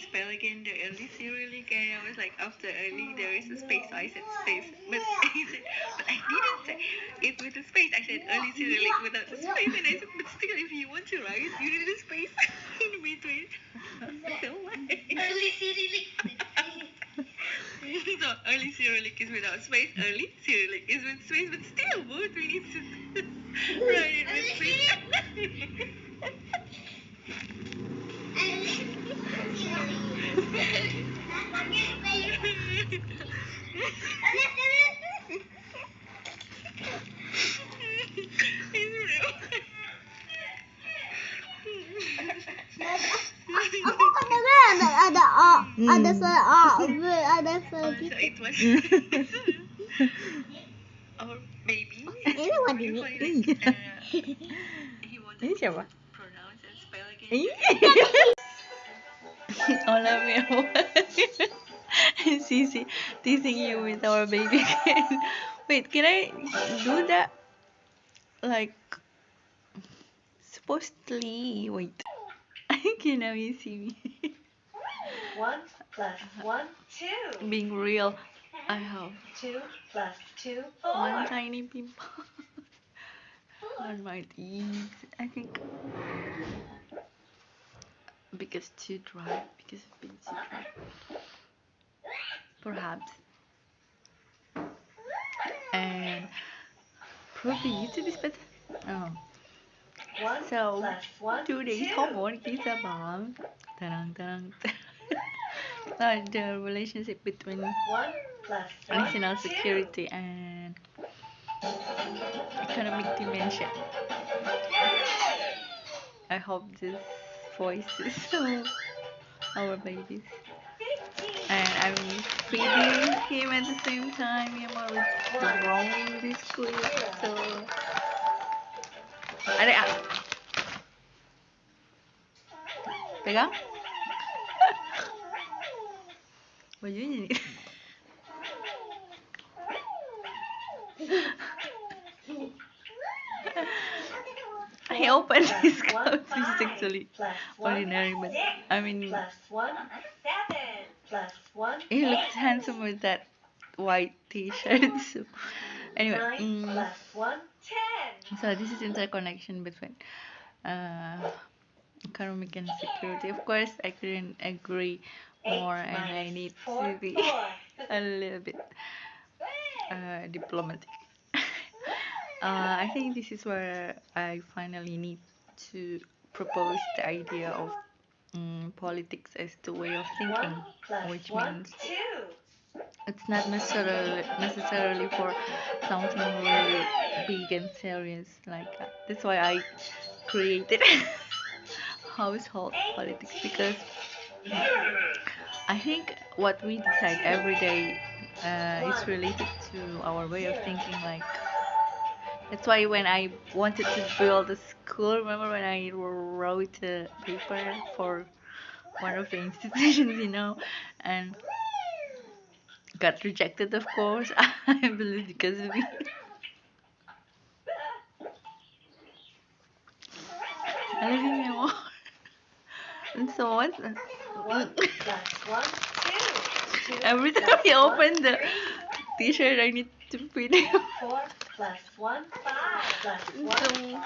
spell again the early Cyrillic, and I was like, after early there is a space, so I said space, but he said, but I didn't say it with a space. I said early Cyrillic without a space, and I said, but still, if you want to write, you need a space in between. So why? Early Cyrillic. So early Cyrillic is without space, early Cyrillic is with space, but still both we need to write it with space. Aku kedengeran ada A, ada suara A, ada suara So gitu. it was our baby. Ini Wadini. He wanted Ini to siapa? pronounce and spell again. Hola, mi amor. Sisi teasing you with our baby again. Wait, can I do that? Like, supposedly. Wait. Okay, now you see me. 1 plus 1, 2. Being real, I have 2 plus 2, 4. one tiny pimple on my teeth. I think because too dry, because it's been too dry. Perhaps. And probably YouTube is better. Oh. 1 So plus 1, today's 2. homework is about the relationship between 1 plus 1, national 2. security and economic dimension. I hope this voices our babies. And I'm feeding him at the same time, with the wrong biscuit. So ada pegang bajunya nih. He opened his clothes, which is actually ordinary, but I mean, Plus 1, 7. Plus 1, he looks handsome with that white t-shirt. So anyway, 9 plus 1, 10. so this is interconnection between economic and security. Of course, I couldn't agree more, and I need to be a little bit diplomatic. I think this is where I finally need to propose the idea of politics as the way of thinking, 1 plus which 1, means 2. it's not necessarily for something really big and serious like that. That's why I created household politics, because I think what we decide every day is related to our way of thinking. Like, that's why when I wanted to build a school, remember when I wrote a paper for one of the institutions, and got rejected, of course. I believe because of me. I love you, mi amor. And so what? 1 plus 1, 2. 2 Every time plus you 1, open the 3. t-shirt, I need to feed him. 4 plus 1, 5. Plus 1, So 6.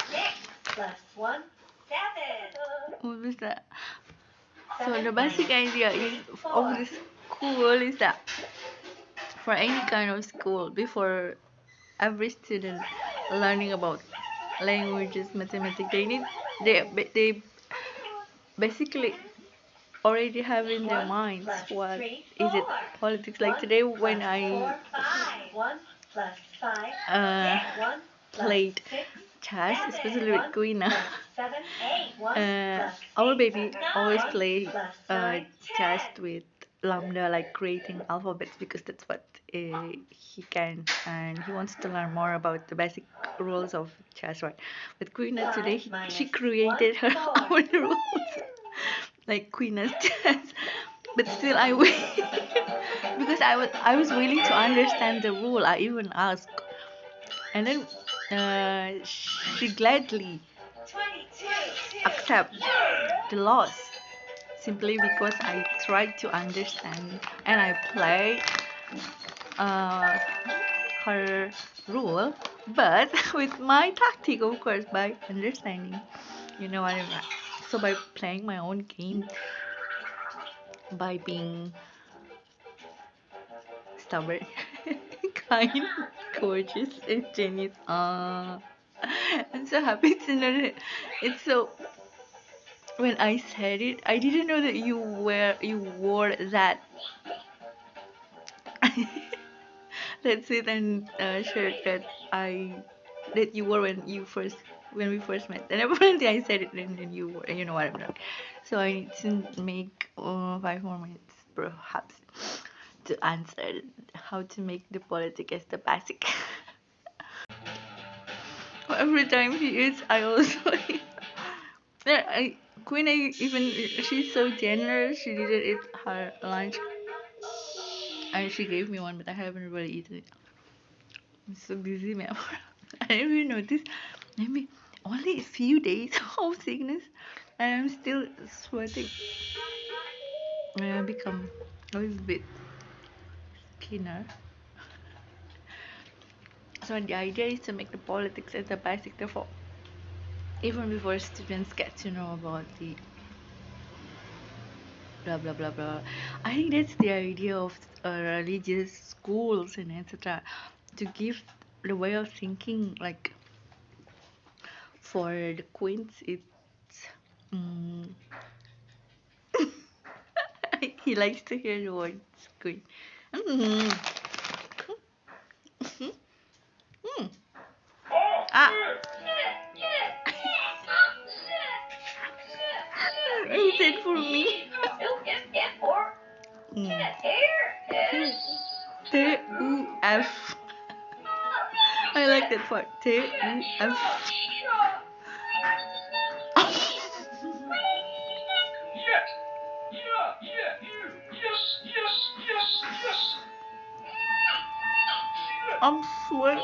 Plus 1, 7. what was that? So the basic idea of this school is that for any kind of school, before every student learning about languages, mathematics, they basically already have in their minds what is it politics. Like today when I 1 plus 5, uh, 1 played chess, especially with Quina. Our baby always play chess with lambda, like creating alphabets, because that's what he can, and he wants to learn more about the basic rules of chess, right? With Quina today, she created her own rules, like Quina's chess. But still, I win because I was willing to understand the rule. I even asked, and then she gladly accept the loss. simply because I tried to understand and I play uh, her rule, but with my tactic, of course, by understanding. You know what I mean? So by playing my own game, by being stubborn, kind, gorgeous, and genius. I'm so happy to know that it's so. When I said it, I didn't know that you wore that that suit and shirt that you wore when we first met. And apparently I said it and then you wore. You know what I'm doing. So I need to make 5 more minutes perhaps to answer how to make the politic as the basic. Every time she eats, I also eat. Yeah, Queen, even she's so generous. She didn't eat her lunch, and she gave me one, but I haven't really eaten it. I'm so busy, man. I didn't even notice. Maybe only a few days of sickness, and I'm still sweating. I become a little bit skinner. So the idea is to make the politics as a basic, therefore, even before students get to know about the blah blah blah blah. I think that's the idea of religious schools and etc. To give the way of thinking, like for the queens, it's mm, he likes to hear the words queen. Mm. Mm. Ah. He said for me. Mm. T-U-F. I like that part. T-U-F. I'm sweating.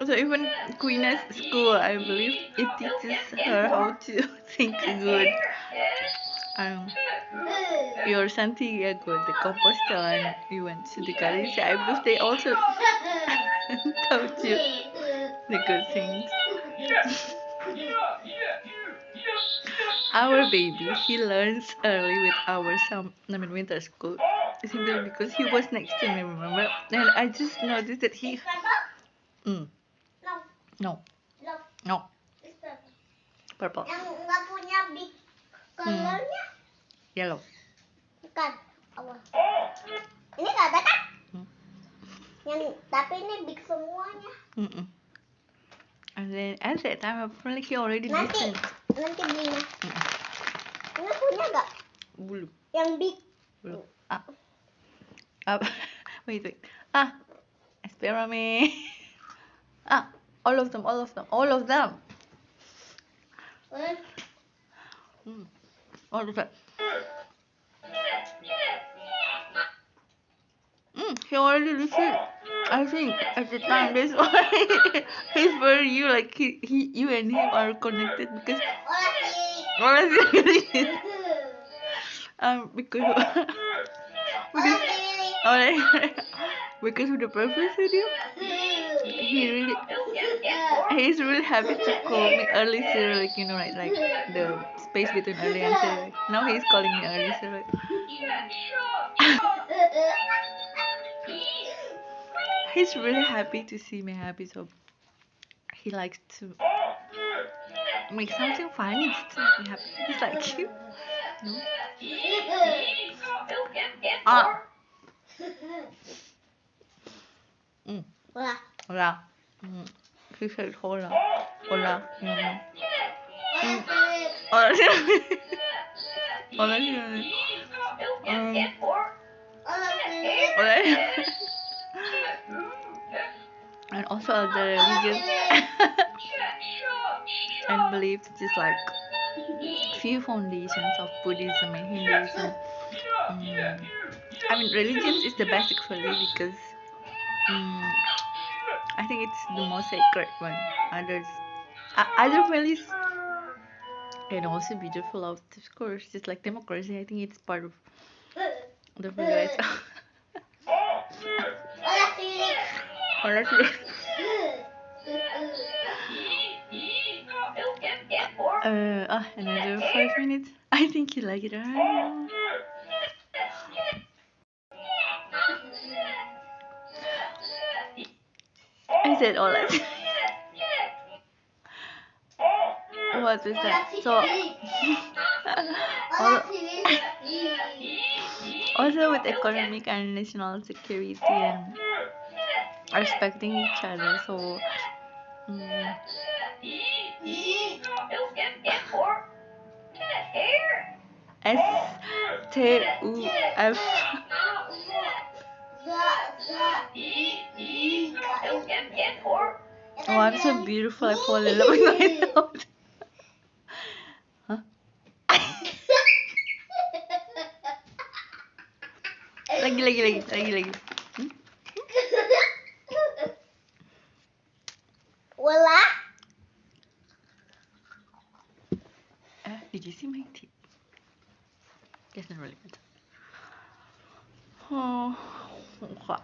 So even Queen's school, I believe it teaches her how to think good. Um, your Santiago de Compostela, and you went to the Galicia. I believe they also taught you the good things. Our baby, he learns early with our winter school, simply because he was next to me, remember? And I just noticed that he. Mm, no, no, purple. Yang nggak punya big colornya? Yellow. Bukan. Awal. Ini nggak ada kan? Yang tapi ini big semuanya. Mm-mm. And then at that time, apparently he already Nanti listened. belinya. Ini punya nggak? Belum. Yang big. Belum. Wait. Espera me. All of them. All of them. He already listened. I think at the time that's why he's for you, like you and him are connected because because because of the purpose video, he's really happy to call me early Cyril, like right, like the space between early and Cyril. Now he's calling me early Cyril. He's really happy to see me happy, so he likes to make something funny to make me happy. He's like you. No? Hola. He said hola. Hola. Hola. Hola. And also other religions and beliefs, just like few foundations of Buddhism and Hinduism. I mean, religions is the basic value because I think it's the most sacred one. Other values can also be developed, of course, just like democracy. I think it's part of the value. Honestly. Another 5 minutes. I think you like it. I said all that. What was that? So, also with economic and national security and respecting each other. So, STUF. Oh, I'm so beautiful. I fall in love with myself. Huh? Lagi. Wala? Did you see my teeth? Guess not really matter. Oh, enggak.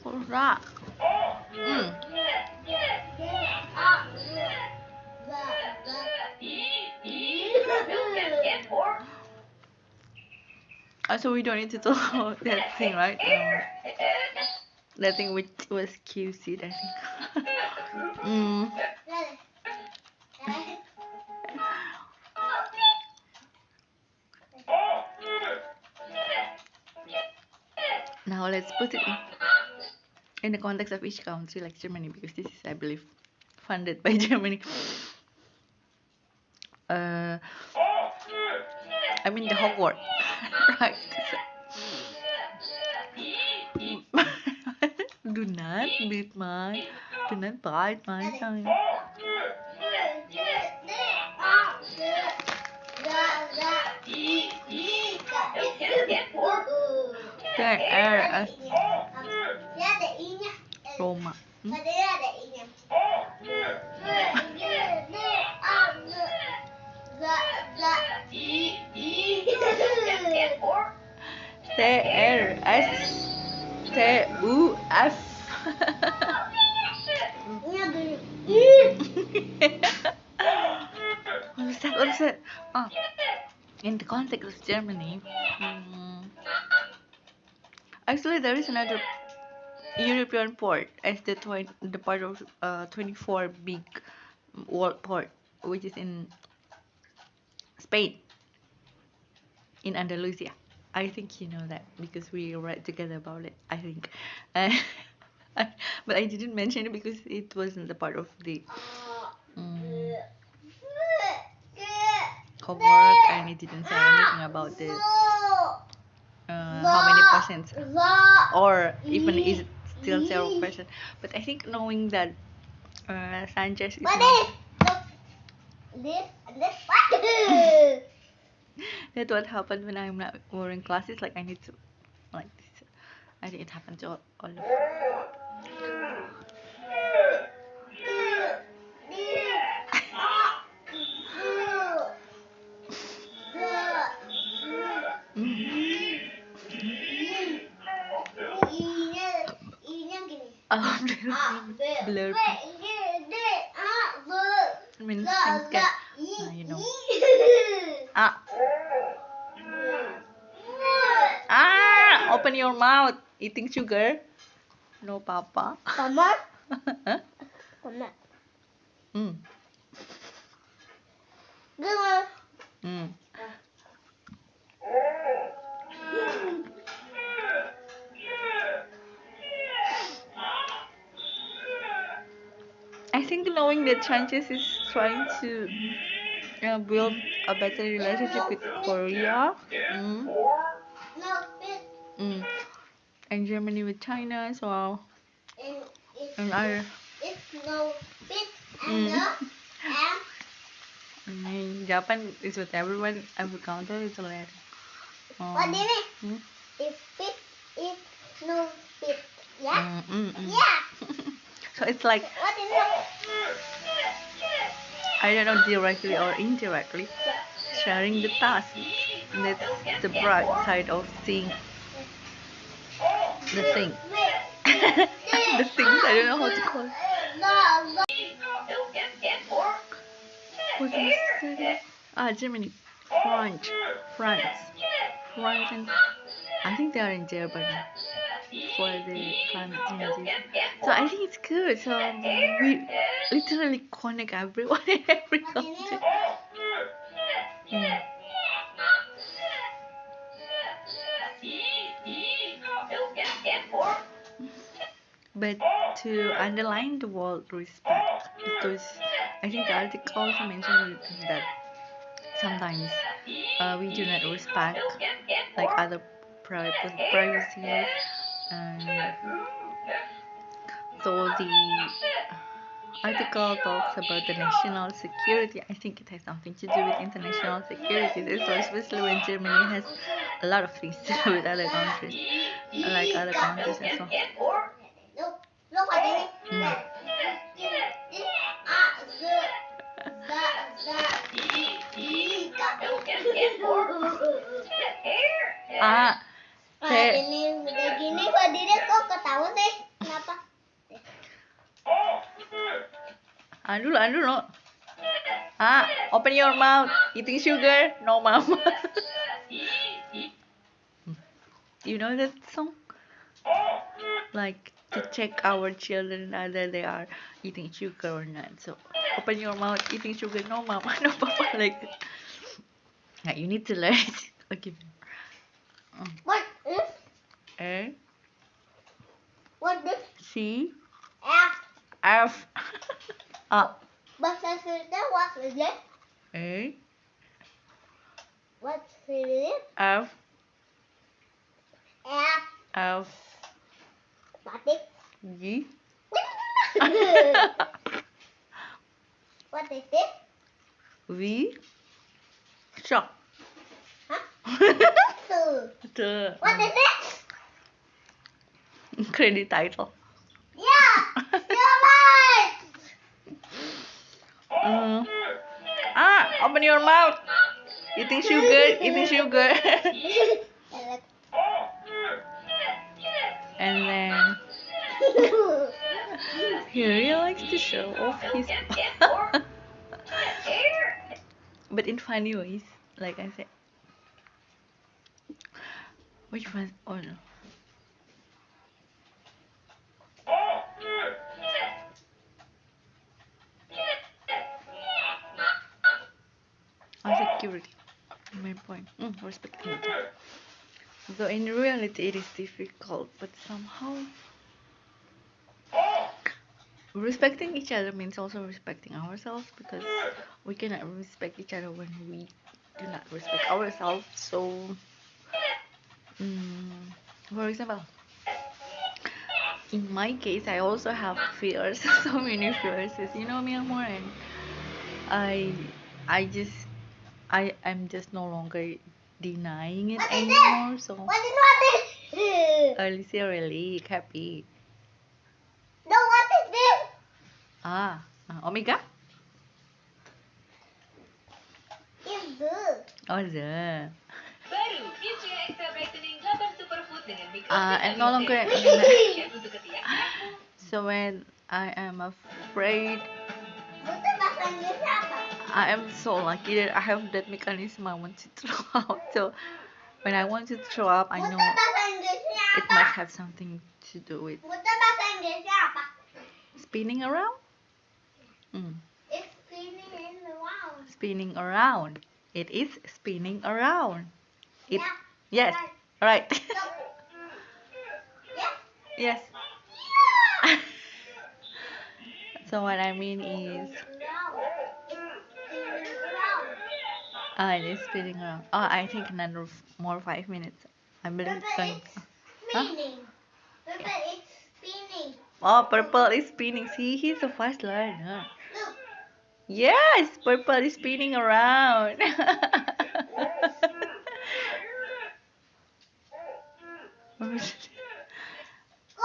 What's that? So we don't need to talk about that thing, right? That thing which was QC, I think. Now let's put it in the context of each country, like Germany, because this is, I believe, funded by Germany. I mean the Hogwarts, right? Do not bite my tongue. TRS Roma. TRSTUF. What is that? In the context of Germany, actually there is another European port as the part of 24 big world port, which is in Spain, in Andalusia. I think you know that because we read together about it, I think. But I didn't mention it because it wasn't the part of the homework, and it didn't say anything about the how many percent, or even is it still 0%. But I think knowing that Sanchez is that's what happened when I'm not wearing glasses. Like I need to, like this. I think it happened to all of them. Blur. Means you know. Open your mouth. Eating sugar. No, Papa. Mama? Huh? Mama. I think knowing that Sanchez is trying to build a better relationship with Korea, and Germany with China as well, and It's no fit and In Japan, is with everyone. Every country is a letter. What do you mean? Hmm? If pit, if no pit. Yeah? Mm. Yeah. So it's like, What is it? I don't know, directly or indirectly, sharing the task. That's the bright side of seeing the thing. The things, I don't know how to call it. What is that? Ah, Germany. French. France. France and I think they are in Germany for the climate changes. So I think it's good. So we literally connect everyone in every country. Mm. But to underline the word respect, because I think the article also mentioned that sometimes we do not respect like other privacy, and so the article talks about the national security. I think it has something to do with international security, so especially when Germany has a lot of things to do with other countries, like other countries as well. Look what it is. Mm. Ah, Gini, udah gini kok dia kok ketawa sih? Kenapa? dulu. Open your mouth. Eating sugar? No, mama. You know that song? Like to check our children whether they are eating sugar or not. So open your mouth. Eating sugar? No, mama. No, papa. Like that. Yeah, you need to learn it. Okay. What is? A What is? C F. F Bahasa Sunda what is it? A What is it? F F. F Batik. G. What is it? V. Shock. Huh? The What is it? credit title. Yeah. You're right. Open your mouth. Eating sugar. Eating sugar. And then he really likes to show off his but in funny ways, like I said. Which one? Oh no. Security. Main point. Respecting each other. Though in reality it is difficult, but somehow respecting each other means also respecting ourselves, because we cannot respect each other when we do not respect ourselves. So, for example, in my case, I also have fears, so many fears, as you know me, Amor, and I, I just, I'm just no longer denying it anymore. So, What is? Alicia really happy. No, what is this? Omega? Is the. Oh, the. Baru, Nutria Extra Brightening 8 Superfood dengan And no longer. untuk ketiaknya. So when I am afraid, Buta bahasa Inggrisnya apa? I am so lucky that I have that mechanism I want to throw out. So when I want to throw up, I know Buta bahasa Inggrisnya it apa? might have something to do with Buta bahasa Inggrisnya apa? spinning around. It's spinning in the round. Spinning around. It is spinning around. It. Yeah. Yes. Right. So, Yes. So what I mean is, it is spinning around. I think another more 5 minutes. I believe it's going. Spinning. Purple is spinning. Oh, purple is spinning. See, he's a fast learner. Look. Yes, purple is spinning around. Kok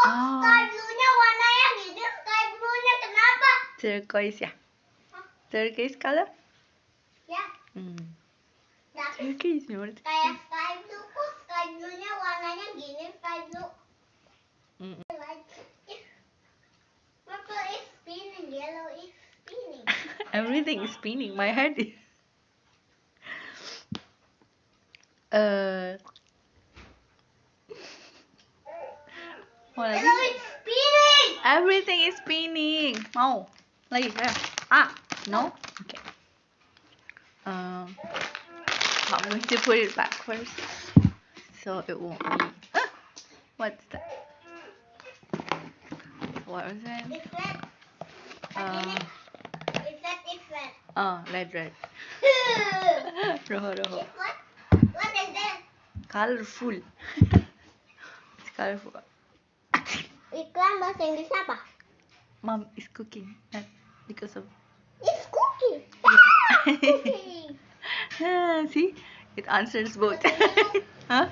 Oh, sky blue-nya warnanya gini? Sky blue-nya kenapa? turquoise ya? Turquoise color? Ya, Hmm. tapi Turquoise, you know what? kayak sky blue. Kok sky blue-nya warnanya gini? Sky blue. Mm. Like it. Purple is spinning, yellow is spinning. Everything is spinning. My head is. Uh. What lagi? Yellow is spinning. Everything is spinning. Mau? Lagi ya? Ah, no? Okay. I'm going to put it back first, so it won't be. Ah! What's that? What was that? It's red. Uh, It's red. oh, red. Roho. What is that? Colorful. It's colorful. Iklan bahasa Inggris apa? Mom is cooking, not because of. It's cooking. Yeah. Cooking. See, it answers both. Huh?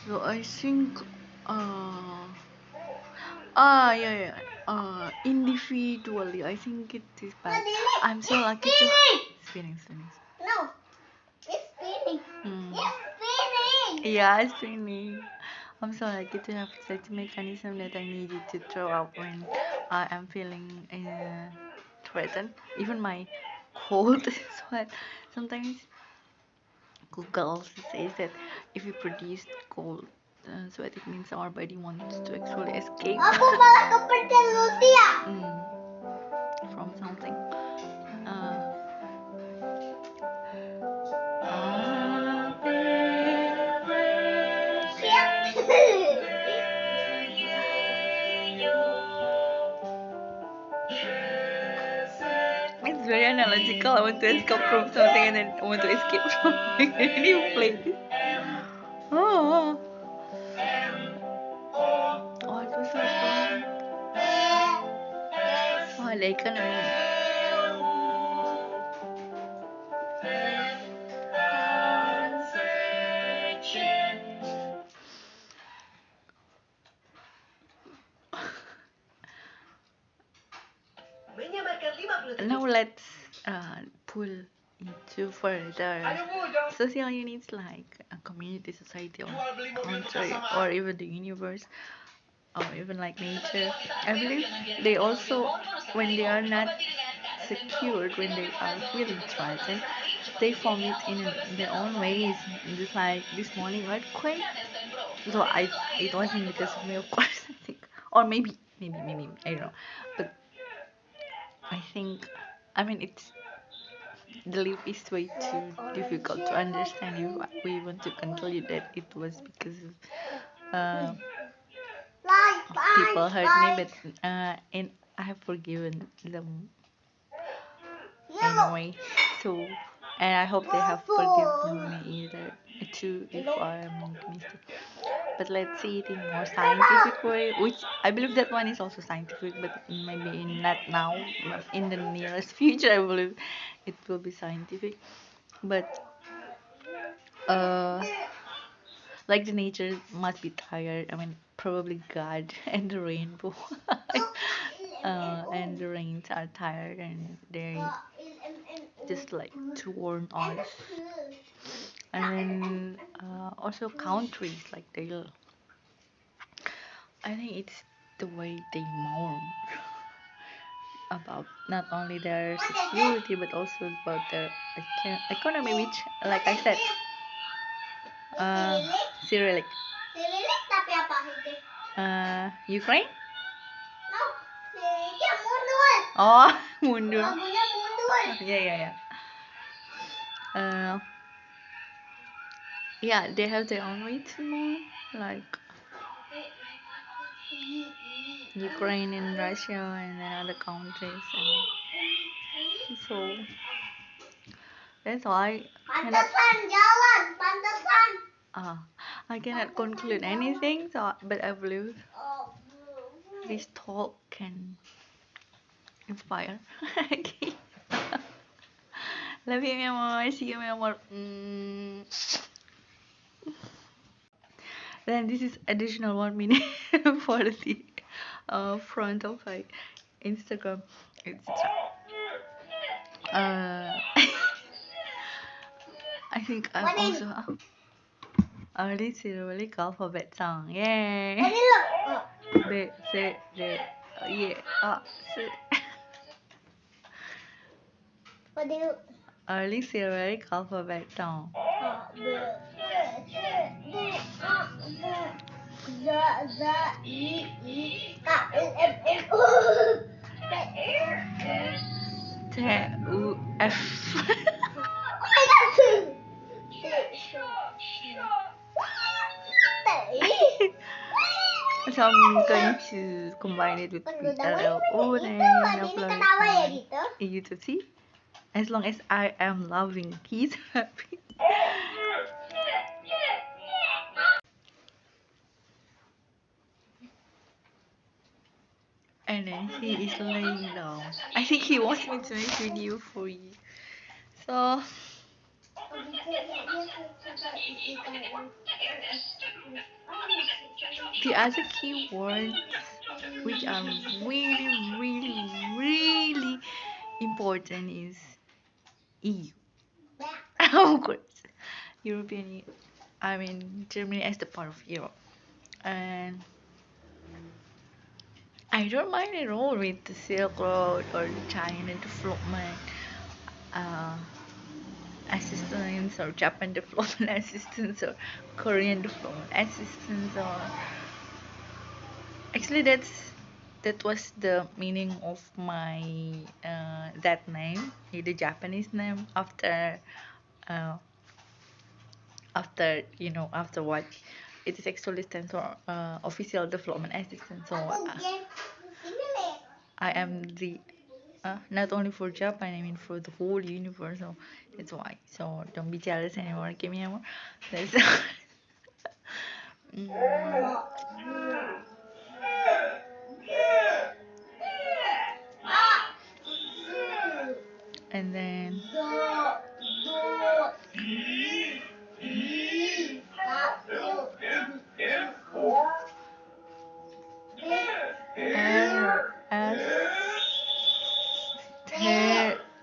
So I think, yeah. Individually, I think it is bad. I'm so lucky to spinning. No, it's spinning. Hmm. It's spinning. Yeah, it's spinning. I'm so lucky to have such a mechanism that I needed to throw out when I am feeling threatened. Even my cold sweat. Sometimes Google also says that if we produce cold sweat, it means our body wants to actually escape Aku malah kepencet Lucia. from something. It's very analogical. I want to escape from something and then I want to escape from something. And you play this. Oh, it was so fun. Oh, I like it. Now let's pull into further social units like a community, society, or country, or even the universe, or even like nature. I believe they also, when they are not secured, when they are feeling threatened, they form it in their own ways. Just like this morning earthquake. So it wasn't because of me, of course. I think, or maybe I don't know, but I think, I mean, the leap is way too difficult to understand if we want to conclude that it was because of people hurt me, but and I have forgiven them anyway. So, and I hope they have forgiven me either too if I am optimistic. But let's see it in more scientific way, which I believe that one is also scientific, but maybe not now, but in the nearest future, I believe it will be scientific. But like the nature must be tired. I mean, probably God and the rainbow and the rains are tired and they just like to warn us. And also countries like I think it's the way they mourn about not only their security but also about their economy, which, like I said, Cyrillic. Cyrillic tapi apa itu? Ukraine? No, Cyrillicnya mundur. Oh, mundur. Lagunya mundur. Yeah. Yeah, they have their own way to mourn, like Ukraine and Russia and then other countries, and so that's why I cannot conclude anything. So, but I believe this talk can inspire. Okay. Love you, my amor. See you, my amor. Then this is additional 1 minute for the front of my Instagram, etc. I think I'm also early Cyrillic alphabet song. Yay! B, C, D, E, A, C. What do you? Early Cyrillic alphabet song. B, C, D, E, Z, I, K, L, M, N, O, P, T, U, F. Oh my God! So I'm going to combine it with PLLO then upload it on YouTube. See? As long as I am loving, he's happy. And then he is laying down. I think he wants me to make video for you. So the other keywords which are really important is EU. Of course. European Union. I mean Germany as the part of Europe. And I don't mind at all with the Silk Road or the China development assistance or Japan development assistance or Korean development assistance or actually that was the meaning of my that name, the Japanese name after what it is actually stands for official development assistance. So I am the not only for Japan, I mean for the whole universe. So that's why. So don't be jealous anymore, okay, me amor. That's and then L S T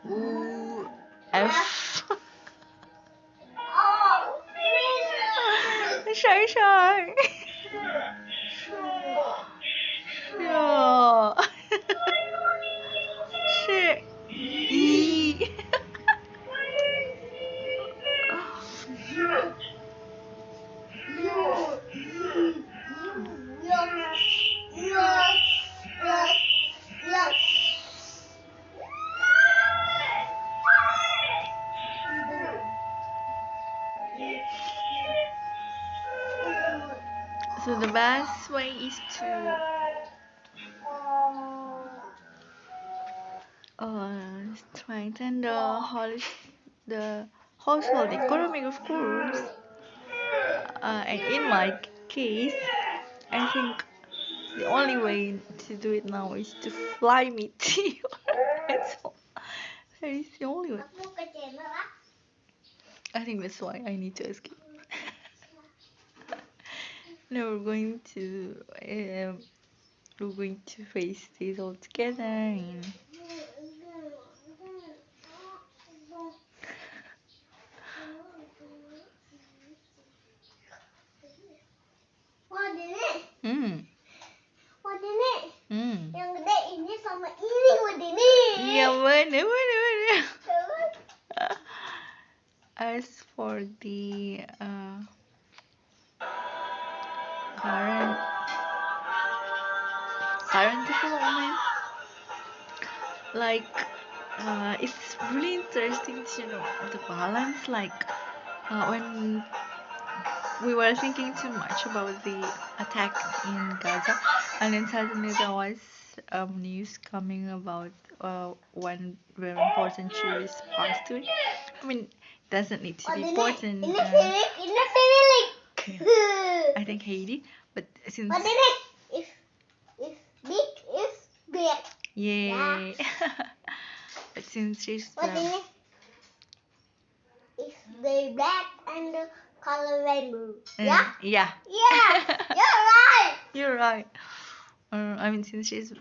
U F. Shy shy. Yeah. Shit. E. So the best way is to strengthen the household economic, of course. And in my case, I think the only way to do it now is to fly me to you. That's all. That is the only way. I think that's why I need to escape. Now we're going to face this all together and Yang gede ini sama ini Wadini. Iya bener. As for the current development, like it's really interesting to know the balance. Like when we were thinking too much about the attack in Gaza, and then suddenly there was news coming about one very important Jewish pastor. I mean, doesn't need to be important. Ini Felix. I think Haiti, but since If big is big. Yay! But since she's What in it? It's the black and the color rainbow. Yeah? yeah, Yeah! You're right! you're right. I mean, since she's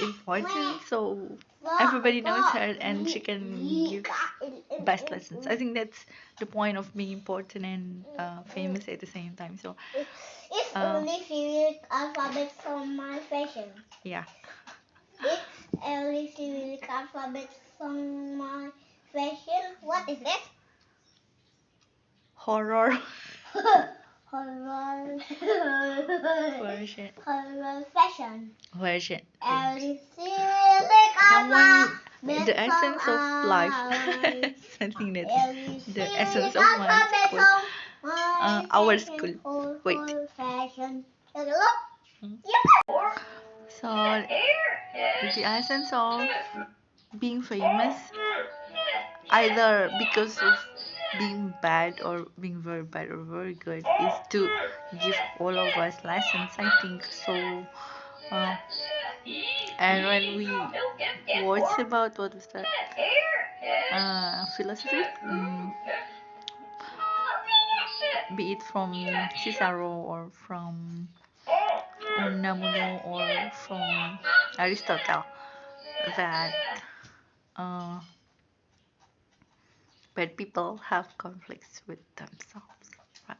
important, so everybody knows her and she can give best lessons. I think that's the point of being important and famous at the same time. So It's only Cyrillic alphabet from my fashion. yeah, It's only Cyrillic alphabet from my fashion. What is this? horror Horror. version. Horror fashion. Version. Only Cyrillic Someone, alphabet the essence of from life. my Something that Only the Cyrillic essence of my alphabet school. from my Our fashion. school. Wait. Horror fashion. Take a look. Hmm. Yep. So the essence of being famous, either because of being bad or being very bad or very good, is to give all of us lessons, I think. So and when we watch about what was that philosophy, be it from Cicero or from Unamuno or from Aristotle, that bad people have conflicts with themselves. Right?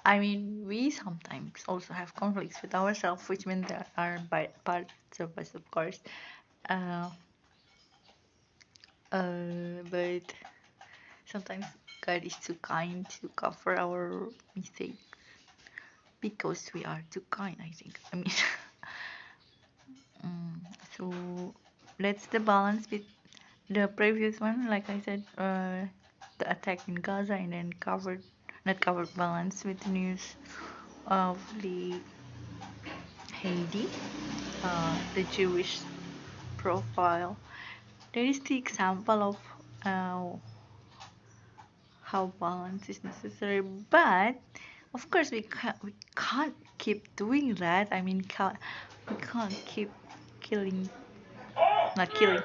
I mean, we sometimes also have conflicts with ourselves, which means there are parts of us, of course. Uh, but sometimes God is too kind to cover our mistakes because we are too kind, I think. I mean, so that's the balance with the previous one. Like I said, the attack in Gaza, and then not covered balance with the news of the Haiti, the Jewish profile. There is the example of how balance is necessary, but of course we can't keep doing that. I mean, we can't keep killing, not killing.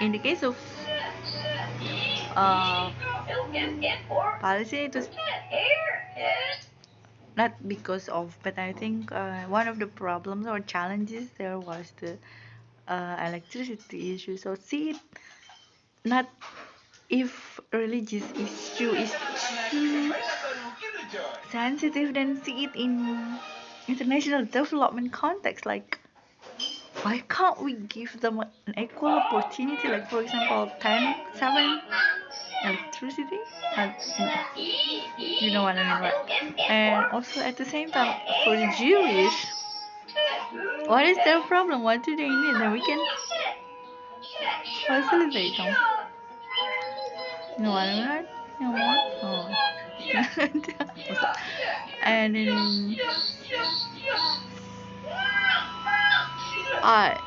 In the case of Palestine, it was not because of, but I think one of the problems or challenges there was the electricity issue. So see it not if religious issue is too sensitive, then see it in international development context. Like, why can't we give them an equal opportunity? Like, for example, 10, 7 electricity? You know what I mean, right? And also at the same time, for the Jewish, what is their problem? What do they need? Then we can facilitate them. You know what I mean, right? You know more? Oh. And then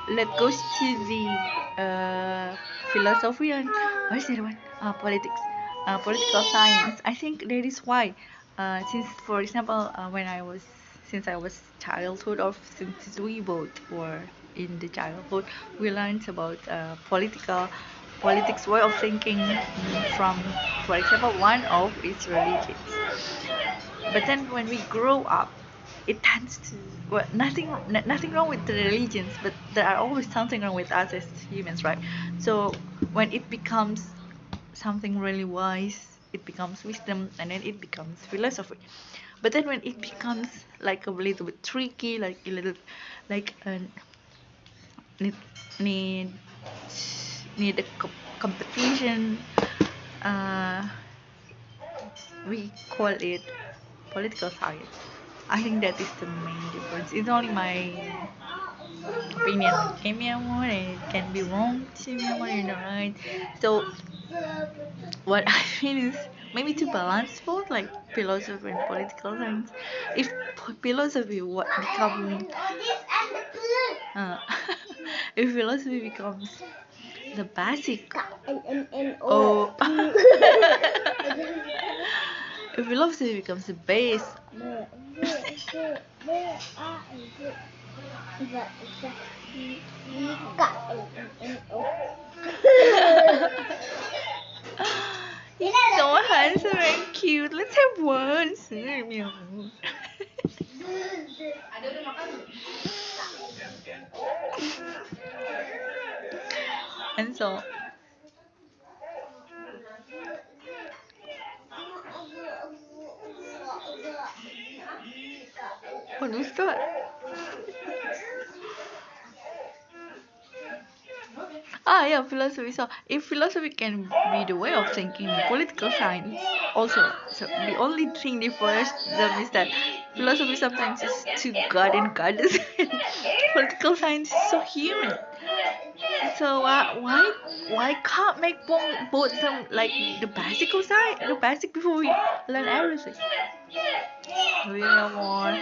let's go to the philosophy and what is the other one? Politics, political science. I think that is why, since for example, since I was childhood, or since we both were in the childhood, we learned about politics way of thinking, from, for example, one of its religions. But then when we grow up, it tends to, well, nothing wrong with the religions, but there are always something wrong with us as humans, right? So when it becomes something really wise, it becomes wisdom, and then it becomes philosophy. But then when it becomes like a little bit tricky, like a little, like need need need a competition, uh, we call it political science. I think that is the main difference. It's only my opinion. Okay, mi amor, and it can be wrong to mi amor, you know, right? So what I feel is maybe to balance both, like philosophy and political science. If philosophy what become uh, if philosophy becomes the basic, oh, if philosophy becomes the base He's so handsome and cute. Let's have one. And so, what was that? Ah, yeah, philosophy. So, if philosophy can be the way of thinking, political science also. So, the only thing differs them is that philosophy sometimes is too god and goddess, and political science is so human. So, why can't make both some like the basic of science, the basic before we learn everything? Do you know more?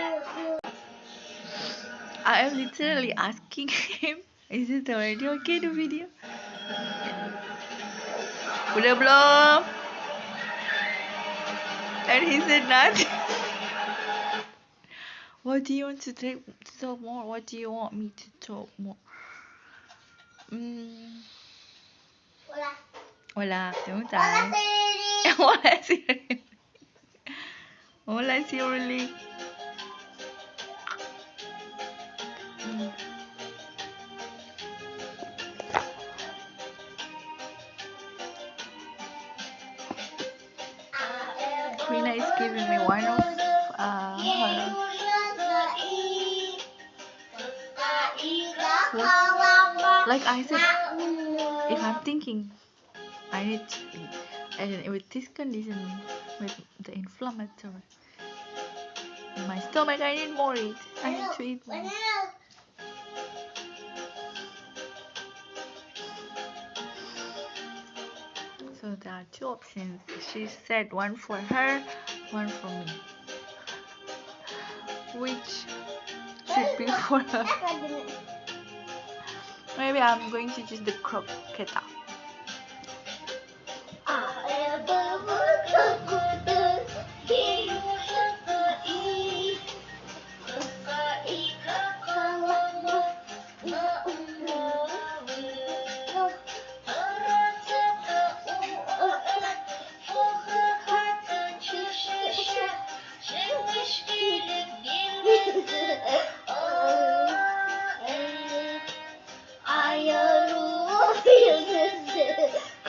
I am literally asking him, is it already okay the video? Udah belum? And he said not. What do you want to talk more? What do you want me to talk more? Hola, đúng rồi. Hola, Siri. Hola, Siri. Rina is giving me one of her. Like I said, if I'm thinking, I need to eat. And with this condition, with the inflammatory in my stomach, I need more eat. I need to eat more. So there are two options. She said one for her, one for me. Which should be for her? Maybe I'm going to choose the croqueta.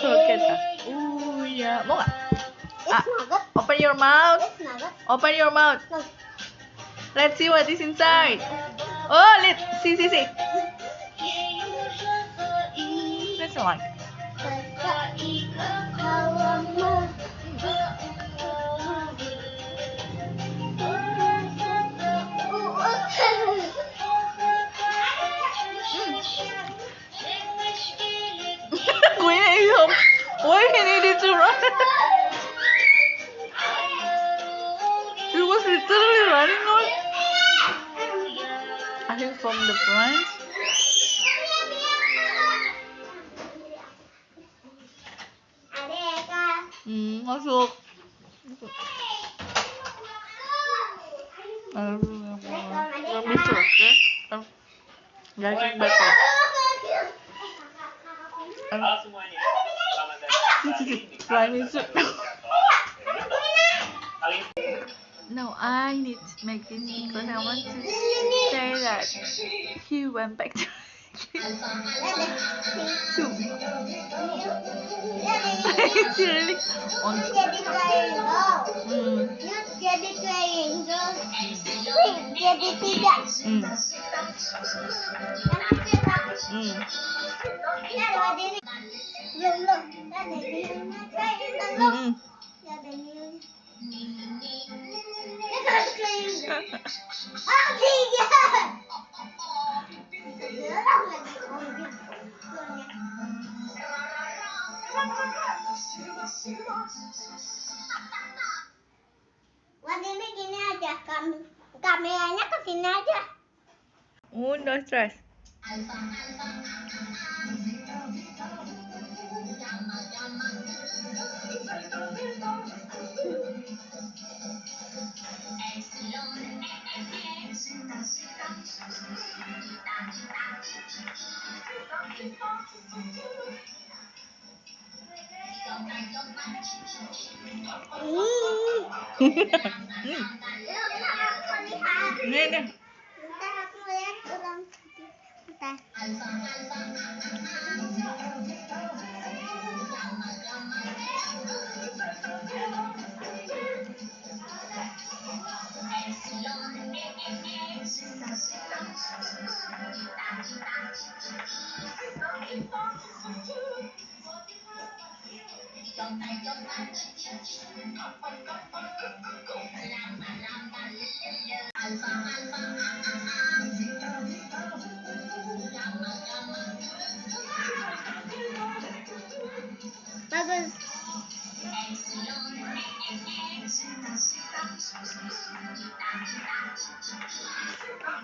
Croqueta. Ooh, yeah. Mau gak? Open your mouth. Open your mouth. Let's see what is inside. Oh, see. That's a lot. Queen is home. Why he needed to run? He was literally running on. I think from the front. Masuk. Belum diselesai. Garing batal. Halo semuanya, selamat datang di No, I need to make this because I want to say that he went back to two. It's really on. Jadi triangle. Jadi triangle. Jadi tiga. Belum. Ada ini. Ini gini aja, kameranya ke sini aja. No stress. Ini. Bentar aku lihat ulang. Bentar. Bagus.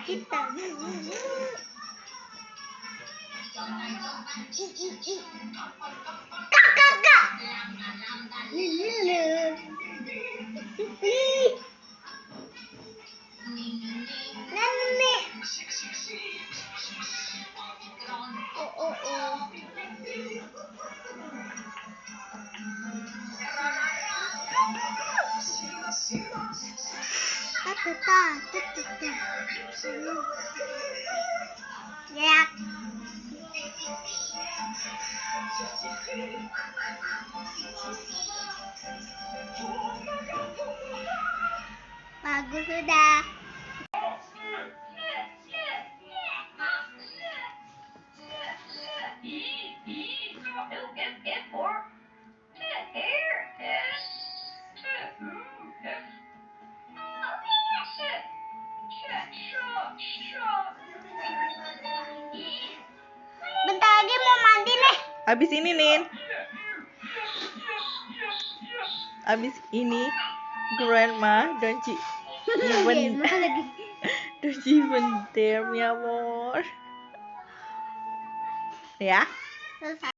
Kita. Kak. Nenek. Oh. Ya. Bagus sudah. Bentar lagi mau mandi nih. Abis ini Nin. Abis ini grandma don't you even don't you even dare me amor. Ya. Selesai.